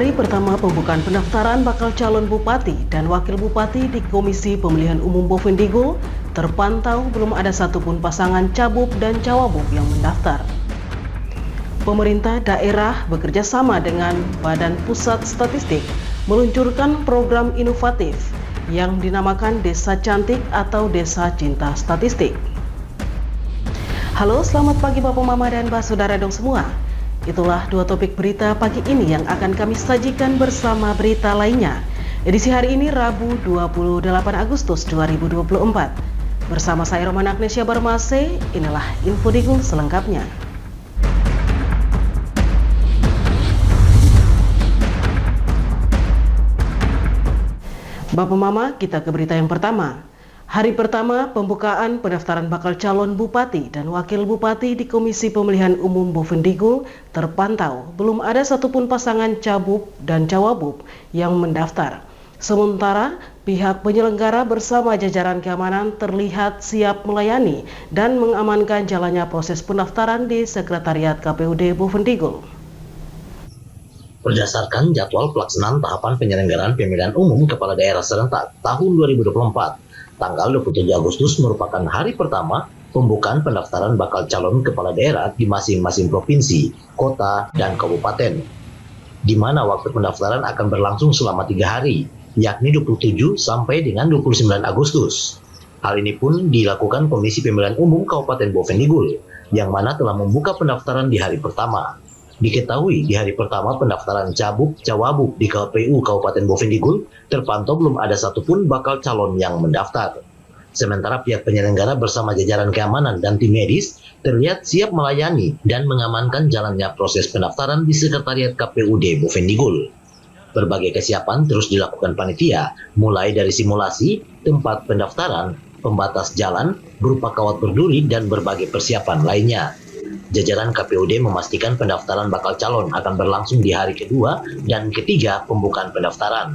Hari pertama pembukaan pendaftaran bakal calon bupati dan wakil bupati di Komisi Pemilihan Umum Bovendigul terpantau belum ada satupun pasangan Cabup dan Cawabuk yang mendaftar. Pemerintah daerah bekerja sama dengan Badan Pusat Statistik meluncurkan program inovatif yang dinamakan Desa Cantik atau Desa Cinta Statistik. Halo, selamat pagi Bapak Mama dan Mbak Saudara dong semua. Itulah dua topik berita pagi ini yang akan kami sajikan bersama berita lainnya. Edisi hari ini Rabu 28 Agustus 2024. Bersama saya Romana Agnesia Barmase, inilah Info Digul selengkapnya. Bapak Mama, kita ke berita yang pertama. Hari pertama pembukaan pendaftaran bakal calon bupati dan wakil bupati di Komisi Pemilihan Umum Bovendigul terpantau belum ada satupun pasangan Cabup dan Cawabuk yang mendaftar. Sementara pihak penyelenggara bersama jajaran keamanan terlihat siap melayani dan mengamankan jalannya proses pendaftaran di Sekretariat KPUD Bovendigul. Berdasarkan jadwal pelaksanaan tahapan penyelenggaraan pemilihan umum kepala daerah serentak tahun 2024, tanggal 27 Agustus merupakan hari pertama pembukaan pendaftaran bakal calon kepala daerah di masing-masing provinsi, kota, dan kabupaten, di mana waktu pendaftaran akan berlangsung selama 3 hari, yakni 27 sampai dengan 29 Agustus. Hal ini pun dilakukan Komisi Pemilihan Umum Kabupaten Bovendigul, yang mana telah membuka pendaftaran di hari pertama. Diketahui di hari pertama pendaftaran Cabup Cawabuk di KPU Kabupaten Bovendigul terpantau belum ada satupun bakal calon yang mendaftar. Sementara pihak penyelenggara bersama jajaran keamanan dan tim medis terlihat siap melayani dan mengamankan jalannya proses pendaftaran di Sekretariat KPUD Bovendigul. Berbagai kesiapan terus dilakukan panitia, mulai dari simulasi, tempat pendaftaran, pembatas jalan, berupa kawat berduri dan berbagai persiapan lainnya. Jajaran KPUD memastikan pendaftaran bakal calon akan berlangsung di hari kedua dan ketiga pembukaan pendaftaran.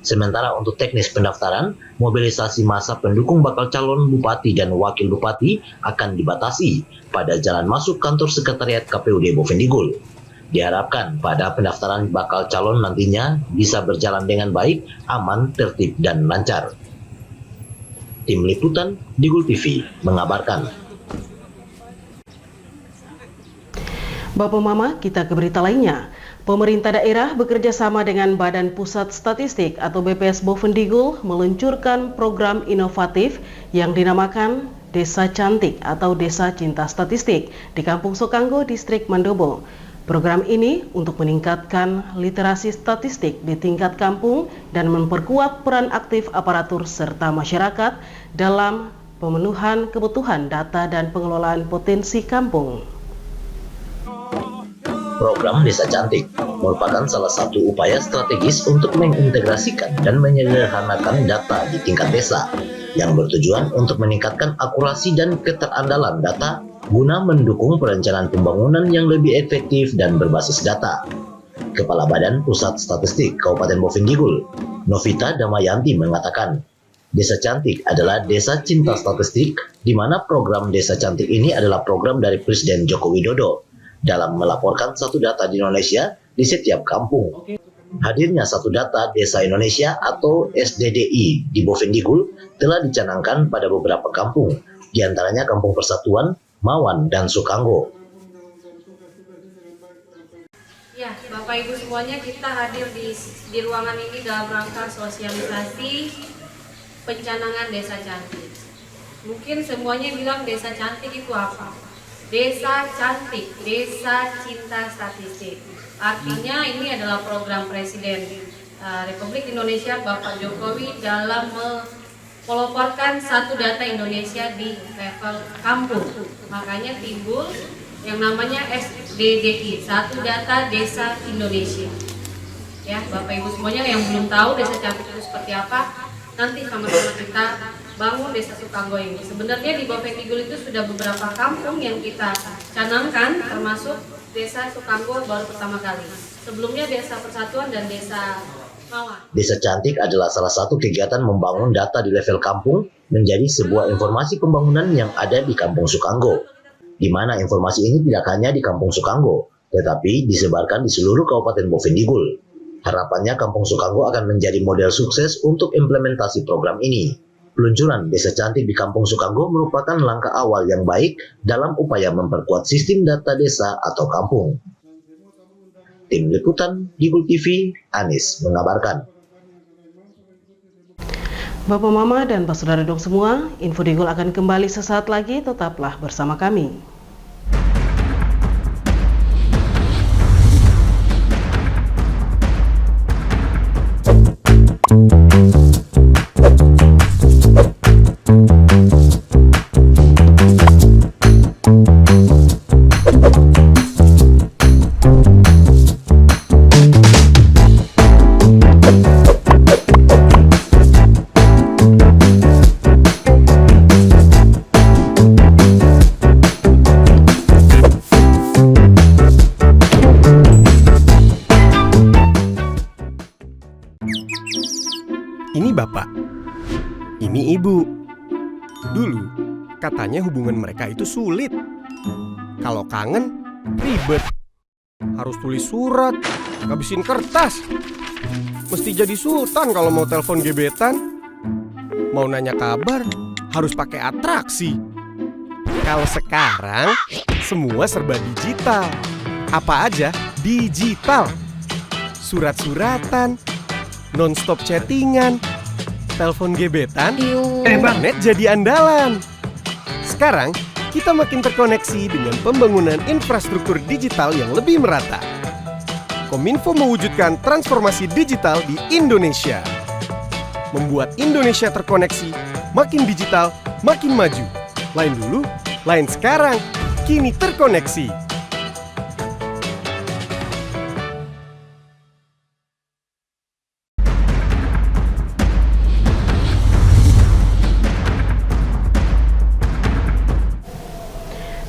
Sementara untuk teknis pendaftaran, mobilisasi massa pendukung bakal calon bupati dan wakil bupati akan dibatasi pada jalan masuk kantor Sekretariat KPUD Bovendigul. Diharapkan pada pendaftaran bakal calon nantinya bisa berjalan dengan baik, aman, tertib, dan lancar. Tim Liputan Digul TV mengabarkan. Bapak Mama, kita ke berita lainnya. Pemerintah daerah bekerja sama dengan Badan Pusat Statistik atau BPS Bovendigul meluncurkan program inovatif yang dinamakan Desa Cantik atau Desa Cinta Statistik di Kampung Sokanggo, Distrik Mandobo. Program ini untuk meningkatkan literasi statistik di tingkat kampung dan memperkuat peran aktif aparatur serta masyarakat dalam pemenuhan kebutuhan data dan pengelolaan potensi kampung. Program Desa Cantik merupakan salah satu upaya strategis untuk mengintegrasikan dan menyederhanakan data di tingkat desa yang bertujuan untuk meningkatkan akurasi dan keterandalan data guna mendukung perencanaan pembangunan yang lebih efektif dan berbasis data. Kepala Badan Pusat Statistik Kabupaten Bovendigul, Novita Damayanti mengatakan, Desa Cantik adalah Desa Cinta Statistik, di mana program Desa Cantik ini adalah program dari Presiden Joko Widodo dalam melaporkan satu data di Indonesia di setiap kampung. Hadirnya satu data Desa Indonesia atau SDDI di Bovendigul telah dicanangkan pada beberapa kampung, di antaranya Kampung Persatuan, Mawan, dan Sokanggo. Ya, Bapak Ibu semuanya, kita hadir di ruangan ini dalam rangka sosialisasi pencanangan Desa Cantik. Mungkin semuanya bilang Desa Cantik itu apa? Desa Cantik, Desa Cinta Statistik. Artinya ini adalah program Presiden Republik Indonesia Bapak Jokowi dalam meloporkan satu data Indonesia di level kampung. Makanya timbul yang namanya SDDI, satu data Desa Indonesia. Ya, Bapak Ibu semuanya yang belum tahu Desa Cantik itu seperti apa, nanti sama-sama kita bangun Desa Sokanggo ini. Sebenarnya di Bovendigul itu sudah beberapa kampung yang kita canangkan, termasuk Desa Sokanggo baru pertama kali. Sebelumnya Desa Persatuan dan Desa Mawan. Desa Cantik adalah salah satu kegiatan membangun data di level kampung menjadi sebuah informasi pembangunan yang ada di Kampung Sokanggo, di mana informasi ini tidak hanya di Kampung Sokanggo, tetapi disebarkan di seluruh Kabupaten Bovendigul. Harapannya Kampung Sukanggo akan menjadi model sukses untuk implementasi program ini. Peluncuran Desa Cantik di Kampung Sukanggo merupakan langkah awal yang baik dalam upaya memperkuat sistem data desa atau kampung. Tim Liputan Digul TV, Anis mengabarkan. Bapak Mama dan Pak Saudara dong semua, Info Digul akan kembali sesaat lagi, tetaplah bersama kami. Ini bapak, ini ibu. Dulu katanya hubungan mereka itu sulit. Kalau kangen, ribet. Harus tulis surat, ngabisin kertas. Mesti jadi sultan kalau mau telepon gebetan. Mau nanya kabar, harus pakai atraksi. Kalau sekarang, semua serba digital. Apa aja digital. Surat-suratan, non-stop chattingan, telepon gebetan, internet jadi andalan. Sekarang, kita makin terkoneksi dengan pembangunan infrastruktur digital yang lebih merata. Kominfo mewujudkan transformasi digital di Indonesia. Membuat Indonesia terkoneksi, makin digital, makin maju. Lain dulu, lain sekarang, kini terkoneksi.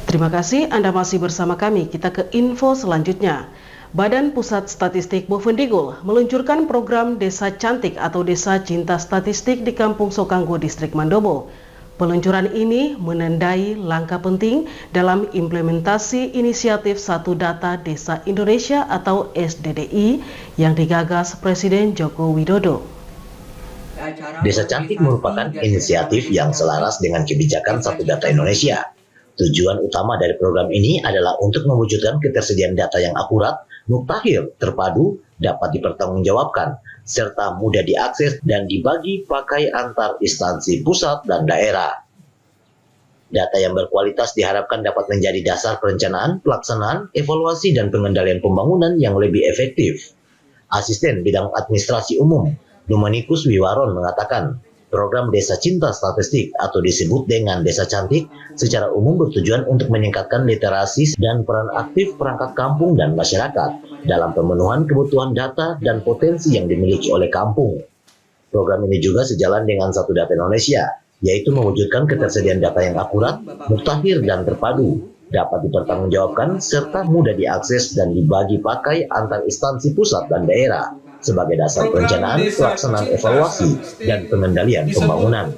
Terima kasih Anda masih bersama kami. Kita ke info selanjutnya. Badan Pusat Statistik Bovendigul meluncurkan program Desa Cantik atau Desa Cinta Statistik di Kampung Sukanggo, Distrik Mandobo. Peluncuran ini menandai langkah penting dalam implementasi inisiatif Satu Data Desa Indonesia atau SDDI yang digagas Presiden Joko Widodo. Desa Cantik merupakan inisiatif yang selaras dengan kebijakan Satu Data Indonesia. Tujuan utama dari program ini adalah untuk mewujudkan ketersediaan data yang akurat, mutakhir, terpadu, dapat dipertanggungjawabkan, serta mudah diakses dan dibagi pakai antar instansi pusat dan daerah. Data yang berkualitas diharapkan dapat menjadi dasar perencanaan, pelaksanaan, evaluasi, dan pengendalian pembangunan yang lebih efektif. Asisten Bidang Administrasi Umum, Numanikus Wiwaron mengatakan, program Desa Cinta Statistik atau disebut dengan Desa Cantik secara umum bertujuan untuk meningkatkan literasi dan peran aktif perangkat kampung dan masyarakat dalam pemenuhan kebutuhan data dan potensi yang dimiliki oleh kampung. Program ini juga sejalan dengan Satu Data Indonesia, yaitu mewujudkan ketersediaan data yang akurat, mutakhir dan terpadu, dapat dipertanggungjawabkan serta mudah diakses dan dibagi pakai antar instansi pusat dan daerah sebagai dasar perencanaan, pelaksanaan evaluasi, dan pengendalian pembangunan.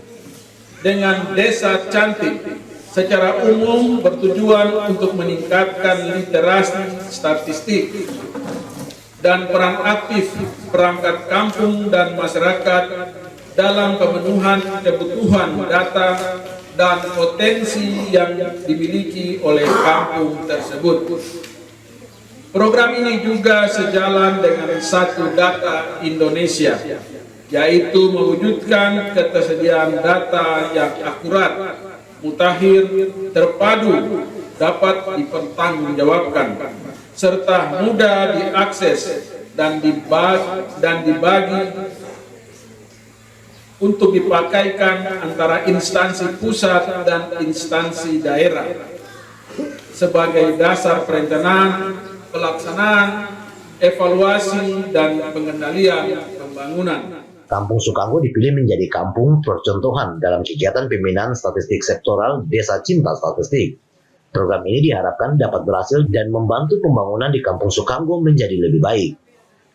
Dengan Desa Cantik secara umum bertujuan untuk meningkatkan literasi statistik dan peran aktif perangkat kampung dan masyarakat dalam pemenuhan kebutuhan data dan potensi yang dimiliki oleh kampung tersebut. Program ini juga sejalan dengan Satu Data Indonesia, yaitu mewujudkan ketersediaan data yang akurat, mutakhir, terpadu, dapat dipertanggungjawabkan, serta mudah diakses dan dibagi untuk dipakaikan antara instansi pusat dan instansi daerah sebagai dasar perencanaan, pelaksanaan, evaluasi, dan pengendalian pembangunan. Kampung Sukanggo dipilih menjadi kampung percontohan dalam kegiatan pembinaan statistik sektoral Desa Cinta Statistik. Program ini diharapkan dapat berhasil dan membantu pembangunan di Kampung Sukanggo menjadi lebih baik.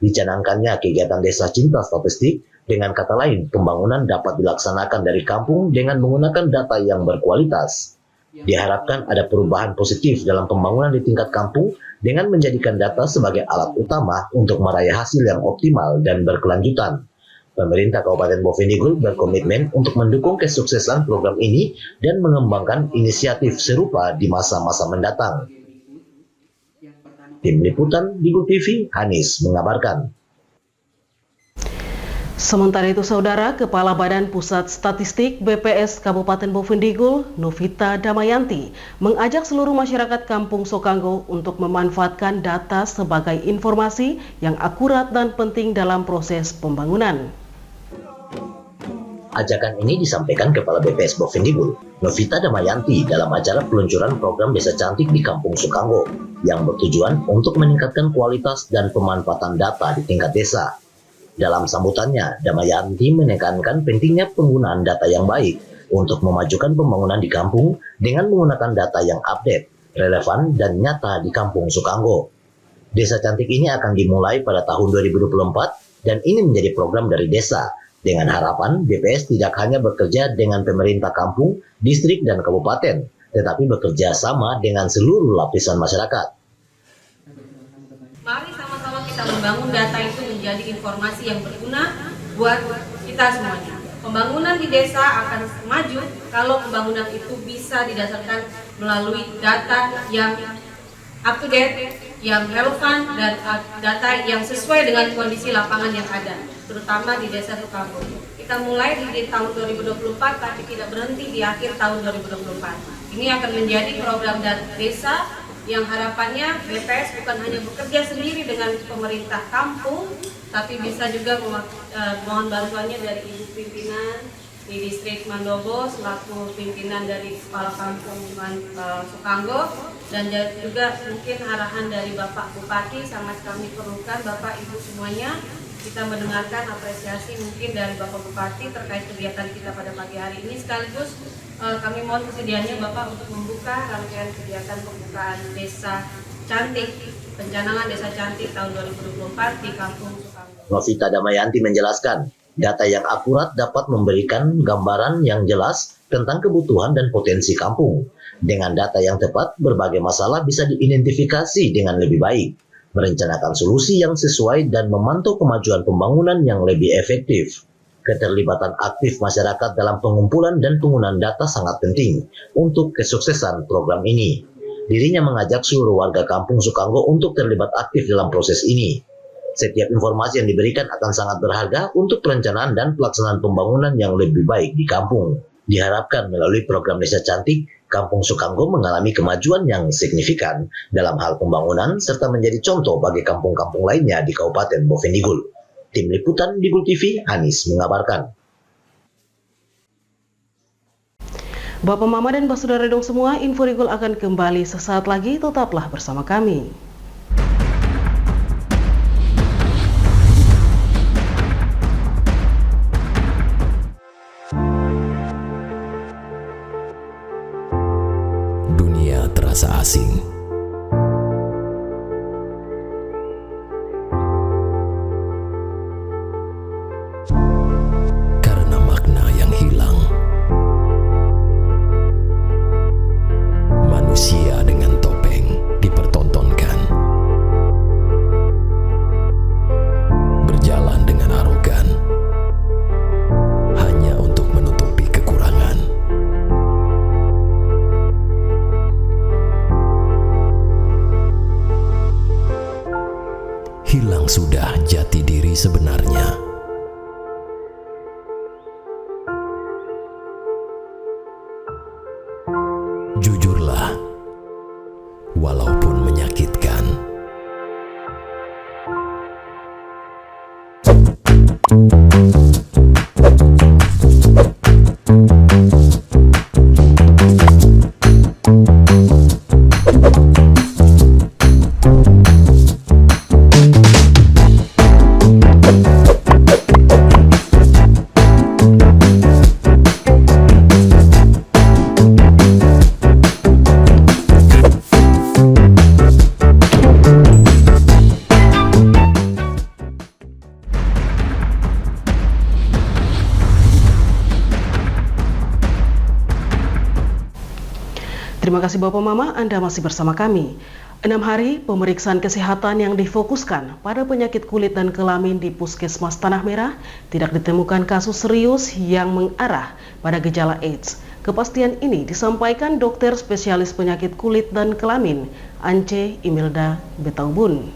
Dicanangkannya kegiatan Desa Cinta Statistik, dengan kata lain, pembangunan dapat dilaksanakan dari kampung dengan menggunakan data yang berkualitas. Diharapkan ada perubahan positif dalam pembangunan di tingkat kampung dengan menjadikan data sebagai alat utama untuk meraih hasil yang optimal dan berkelanjutan. Pemerintah Kabupaten Bovendigul berkomitmen untuk mendukung kesuksesan program ini dan mengembangkan inisiatif serupa di masa-masa mendatang. Tim Liputan Digul TV, Hanis mengabarkan. Sementara itu, Saudara, Kepala Badan Pusat Statistik BPS Kabupaten Bovendigul, Novita Damayanti, mengajak seluruh masyarakat Kampung Sokanggo untuk memanfaatkan data sebagai informasi yang akurat dan penting dalam proses pembangunan. Ajakan ini disampaikan Kepala BPS Bovendigul, Novita Damayanti, dalam acara peluncuran program Desa Cantik di Kampung Sokanggo yang bertujuan untuk meningkatkan kualitas dan pemanfaatan data di tingkat desa. Dalam sambutannya, Damayanti menekankan pentingnya penggunaan data yang baik untuk memajukan pembangunan di kampung dengan menggunakan data yang update, relevan, dan nyata di Kampung Sokanggo. Desa Cantik ini akan dimulai pada tahun 2024 dan ini menjadi program dari desa, dengan harapan BPS tidak hanya bekerja dengan pemerintah kampung, distrik, dan kabupaten, tetapi bekerja sama dengan seluruh lapisan masyarakat. Mari sama-sama kita membangun data itu menjadi informasi yang berguna buat kita semuanya. Pembangunan di desa akan maju kalau pembangunan itu bisa didasarkan melalui data yang up to date, yang relevan, dan data yang sesuai dengan kondisi lapangan yang ada, terutama di Desa Sokanggo. Kita mulai di tahun 2024, tapi tidak berhenti di akhir tahun 2024. Ini akan menjadi program desa yang harapannya BPS bukan hanya bekerja sendiri dengan pemerintah kampung, tapi bisa juga mohon bantuannya dari ibu pimpinan di distrik Mandobo selaku pimpinan dari kepala kampung Sokanggo, dan juga mungkin arahan dari Bapak Bupati sangat kami perlukan. Bapak Ibu semuanya, kita mendengarkan apresiasi mungkin dari Bapak Bupati terkait kegiatan kita pada pagi hari ini, sekaligus kami mohon kesediaannya Bapak untuk membuka rangkaian kegiatan pembukaan Desa Cantik, pencanangan Desa Cantik tahun 2024 di Kampung Sokanggo. Novita Damayanti menjelaskan, data yang akurat dapat memberikan gambaran yang jelas tentang kebutuhan dan potensi kampung. Dengan data yang tepat, berbagai masalah bisa diidentifikasi dengan lebih baik, merencanakan solusi yang sesuai, dan memantau kemajuan pembangunan yang lebih efektif. Keterlibatan aktif masyarakat dalam pengumpulan dan penggunaan data sangat penting untuk kesuksesan program ini. Dirinya mengajak seluruh warga Kampung Sokanggo untuk terlibat aktif dalam proses ini. Setiap informasi yang diberikan akan sangat berharga untuk perencanaan dan pelaksanaan pembangunan yang lebih baik di kampung. Diharapkan melalui program Desa Cantik, Kampung Sokanggo mengalami kemajuan yang signifikan dalam hal pembangunan serta menjadi contoh bagi kampung-kampung lainnya di Kabupaten Bovendigul. Tim Liputan Digul TV, Hanis mengabarkan. Bapak Mama dan Saudara dong semua, Info Digul akan kembali sesaat lagi, tetaplah bersama kami. Dunia terasa asing. Karena makna yang hilang. Manusia dengan topeng dipertontonkan. Berjalan dengan arogan. Hanya untuk menutupi kekurangan. Hilang sudah jati diri sebenarnya. Jujurlah, walaupun menyakitkan. Terima kasih Bapak Mama, Anda masih bersama kami. 6 hari pemeriksaan kesehatan yang difokuskan pada penyakit kulit dan kelamin di Puskesmas Tanah Merah tidak ditemukan kasus serius yang mengarah pada gejala AIDS. Kepastian ini disampaikan dokter spesialis penyakit kulit dan kelamin, Ance Imelda Betaubun.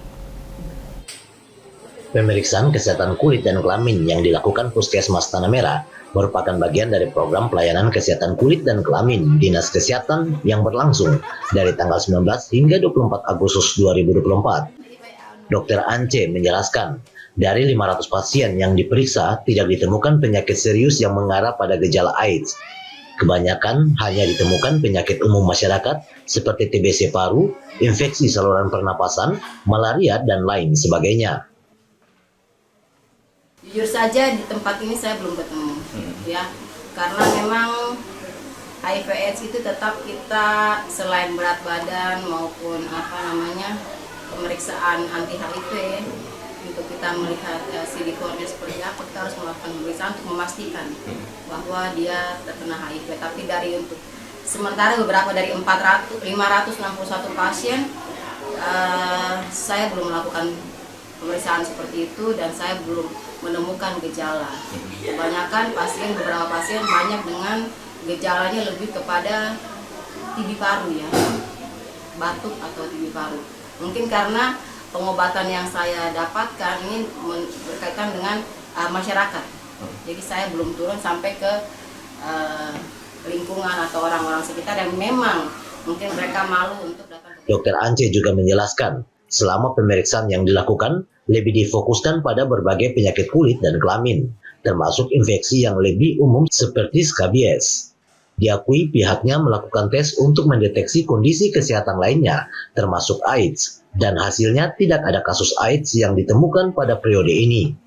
Pemeriksaan kesehatan kulit dan kelamin yang dilakukan Puskesmas Tanah Merah merupakan bagian dari program pelayanan kesehatan kulit dan kelamin Dinas Kesehatan yang berlangsung dari tanggal 19 hingga 24 Agustus 2024. Dr. Ance menjelaskan, dari 500 pasien yang diperiksa tidak ditemukan penyakit serius yang mengarah pada gejala AIDS. Kebanyakan hanya ditemukan penyakit umum masyarakat seperti TBC paru, infeksi saluran pernapasan, malaria, dan lain sebagainya. Jujur saja di tempat ini saya belum ketemu, ya, karena memang HIV/AIDS itu tetap kita selain berat badan maupun pemeriksaan anti HIV untuk kita melihat CD4-nya seperti apa, kita harus melakukan pemeriksaan untuk memastikan bahwa dia terkena HIV. Tapi untuk sementara beberapa dari 561 pasien saya belum melakukan pemeriksaan seperti itu dan saya belum menemukan gejala. Kebanyakan beberapa pasien banyak dengan gejalanya lebih kepada TB paru, ya, batuk atau TB paru. Mungkin karena pengobatan yang saya dapatkan ini berkaitan dengan masyarakat. Jadi saya belum turun sampai ke lingkungan atau orang-orang sekitar yang memang mungkin mereka malu untuk datang. Dr. Ance juga menjelaskan, selama pemeriksaan yang dilakukan lebih difokuskan pada berbagai penyakit kulit dan kelamin, termasuk infeksi yang lebih umum seperti skabies. Diakui pihaknya melakukan tes untuk mendeteksi kondisi kesehatan lainnya, termasuk AIDS, dan hasilnya tidak ada kasus AIDS yang ditemukan pada periode ini.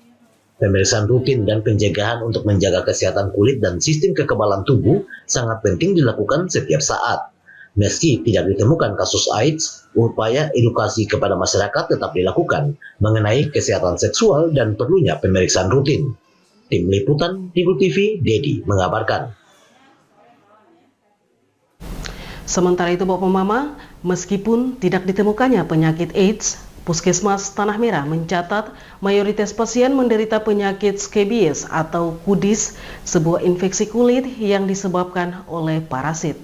Pemeriksaan rutin dan pencegahan untuk menjaga kesehatan kulit dan sistem kekebalan tubuh sangat penting dilakukan setiap saat. Meski tidak ditemukan kasus AIDS, upaya edukasi kepada masyarakat tetap dilakukan mengenai kesehatan seksual dan perlunya pemeriksaan rutin. Tim Liputan Digul TV, Dedi mengabarkan. Sementara itu Bapak Mama, meskipun tidak ditemukannya penyakit AIDS, Puskesmas Tanah Merah mencatat mayoritas pasien menderita penyakit skabies atau kudis, sebuah infeksi kulit yang disebabkan oleh parasit.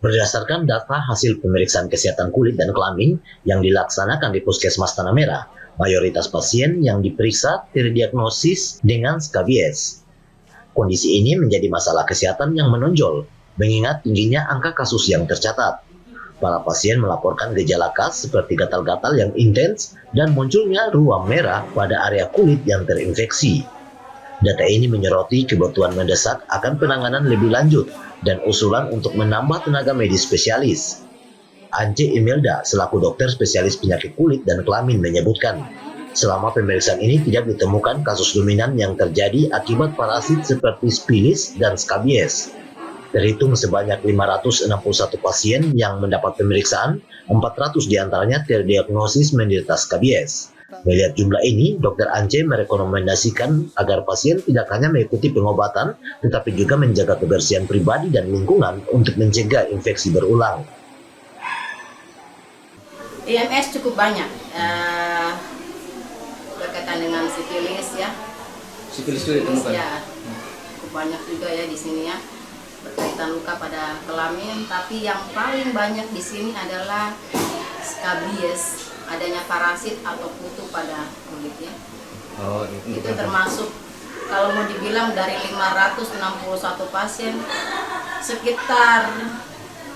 Berdasarkan data hasil pemeriksaan kesehatan kulit dan kelamin yang dilaksanakan di Puskesmas Tanah Merah, mayoritas pasien yang diperiksa terdiagnosis dengan skabies. Kondisi ini menjadi masalah kesehatan yang menonjol, mengingat tingginya angka kasus yang tercatat. Para pasien melaporkan gejala khas seperti gatal-gatal yang intens dan munculnya ruam merah pada area kulit yang terinfeksi. Data ini menyoroti kebutuhan mendesak akan penanganan lebih lanjut dan usulan untuk menambah tenaga medis spesialis. Ance Imelda selaku dokter spesialis penyakit kulit dan kelamin menyebutkan, selama pemeriksaan ini tidak ditemukan kasus dominan yang terjadi akibat parasit seperti spilis dan skabies. Terhitung sebanyak 561 pasien yang mendapat pemeriksaan, 400 diantaranya terdiagnosis menderita skabies. Melihat jumlah ini, Dr. Ance merekomendasikan agar pasien tidak hanya mengikuti pengobatan, tetapi juga menjaga kebersihan pribadi dan lingkungan untuk mencegah infeksi berulang. IMS cukup banyak berkaitan dengan sifilis, ya. Sifilis itu ditemukan? Ya, cukup banyak juga ya di sini, ya, berkaitan luka pada kelamin. Tapi yang paling banyak di sini adalah skabies, adanya parasit atau kutu pada kulit, ya. Oh, itu termasuk kalau mau dibilang dari 561 pasien, sekitar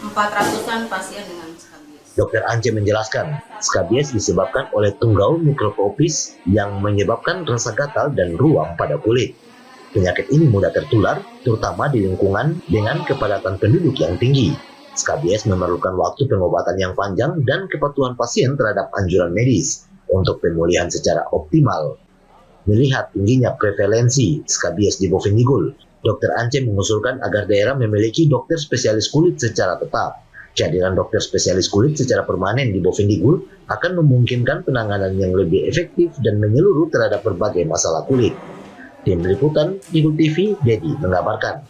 400-an pasien dengan skabies. Dr. Ance menjelaskan, skabies disebabkan oleh tungau mikrokopis yang menyebabkan rasa gatal dan ruam pada kulit. Penyakit ini mudah tertular, terutama di lingkungan dengan kepadatan penduduk yang tinggi. Skabies memerlukan waktu pengobatan yang panjang dan kepatuhan pasien terhadap anjuran medis untuk pemulihan secara optimal. Melihat tingginya prevalensi skabies di Bovendigul, Dr. Ance mengusulkan agar daerah memiliki dokter spesialis kulit secara tetap. Kehadiran dokter spesialis kulit secara permanen di Bovendigul akan memungkinkan penanganan yang lebih efektif dan menyeluruh terhadap berbagai masalah kulit. Tim Liputan Digul TV, Dedi mengabarkan.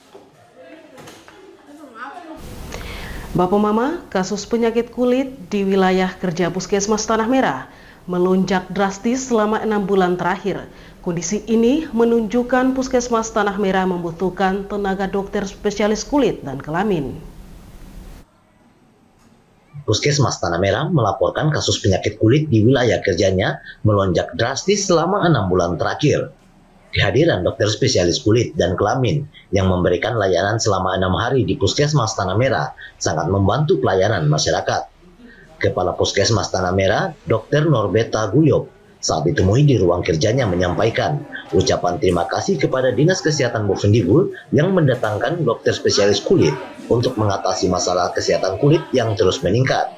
Bapak Mama, kasus penyakit kulit di wilayah kerja Puskesmas Tanah Merah melonjak drastis selama 6 bulan terakhir. Kondisi ini menunjukkan Puskesmas Tanah Merah membutuhkan tenaga dokter spesialis kulit dan kelamin. Puskesmas Tanah Merah melaporkan kasus penyakit kulit di wilayah kerjanya melonjak drastis selama 6 bulan terakhir. Kehadiran dokter spesialis kulit dan kelamin yang memberikan layanan selama 6 hari di Puskesmas Tanah Merah sangat membantu pelayanan masyarakat. Kepala Puskesmas Tanah Merah, Dr. Norbeta Guyop, saat ditemui di ruang kerjanya menyampaikan ucapan terima kasih kepada Dinas Kesehatan Bovendigul yang mendatangkan dokter spesialis kulit untuk mengatasi masalah kesehatan kulit yang terus meningkat.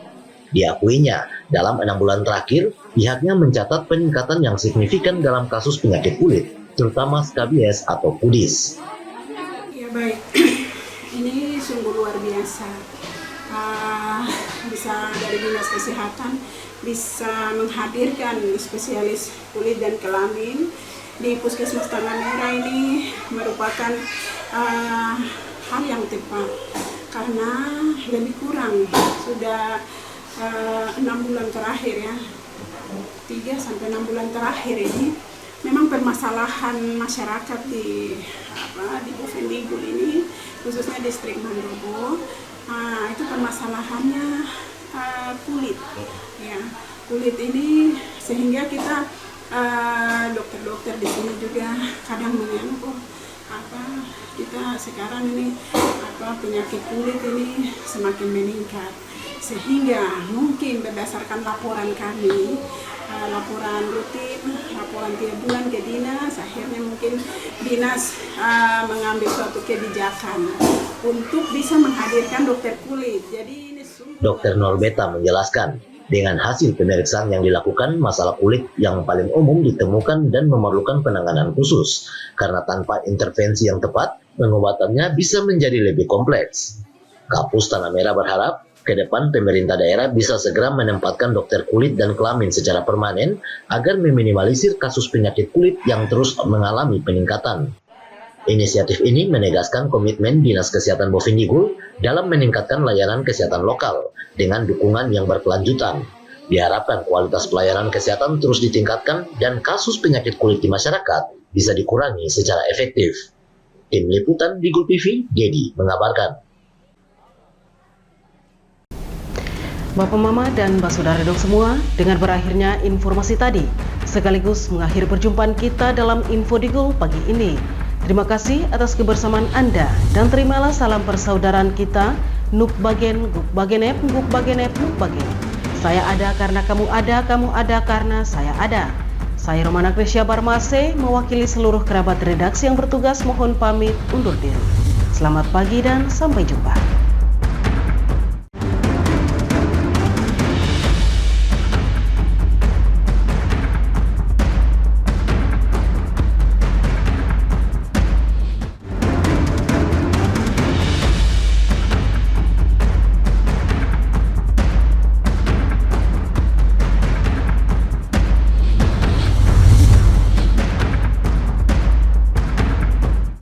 Diakuinya, dalam 6 bulan terakhir, pihaknya mencatat peningkatan yang signifikan dalam kasus penyakit kulit, terutama skabies atau pudis. Ya baik, ini sungguh luar biasa. Bisa dari Dinas Kesehatan bisa menghadirkan spesialis kulit dan kelamin di Puskesmas Tanah Merah ini merupakan hal yang tepat karena lebih kurang sudah 6 bulan terakhir ya, 3-6 bulan terakhir ini memang permasalahan masyarakat di Bovendigul ini, khususnya distrik Mandobo, itu permasalahannya kulit, ya kulit ini, sehingga kita dokter-dokter di sini juga kadang mengeluh kita sekarang ini penyakit kulit ini semakin meningkat, sehingga mungkin berdasarkan laporan kami, laporan rutin, laporan tiap bulan ke dinas, akhirnya mungkin dinas mengambil suatu kebijakan untuk bisa menghadirkan dokter kulit. Jadi ini Dr. Norbeta menjelaskan, dengan hasil pemeriksaan yang dilakukan, masalah kulit yang paling umum ditemukan dan memerlukan penanganan khusus, karena tanpa intervensi yang tepat, pengobatannya bisa menjadi lebih kompleks. Kapus Tanah Merah berharap ke depan pemerintah daerah bisa segera menempatkan dokter kulit dan kelamin secara permanen agar meminimalisir kasus penyakit kulit yang terus mengalami peningkatan. Inisiatif ini menegaskan komitmen Dinas Kesehatan Bovendigul dalam meningkatkan layanan kesehatan lokal dengan dukungan yang berkelanjutan. Diharapkan kualitas pelayanan kesehatan terus ditingkatkan dan kasus penyakit kulit di masyarakat bisa dikurangi secara efektif. Tim Liputan Digul TV, Dedi mengabarkan. Bapak Mama dan Mbak Saudara dok semua, dengan berakhirnya informasi tadi, sekaligus mengakhiri perjumpaan kita dalam Info Digul pagi ini. Terima kasih atas kebersamaan Anda dan terimalah salam persaudaraan kita, Nuk Bagen, Guk Bagenep, Guk Bagenep, Nuk Bagen. Saya ada karena kamu ada karena saya ada. Saya Romana Krisya Barmase, mewakili seluruh kerabat redaksi yang bertugas mohon pamit undur diri. Selamat pagi dan sampai jumpa.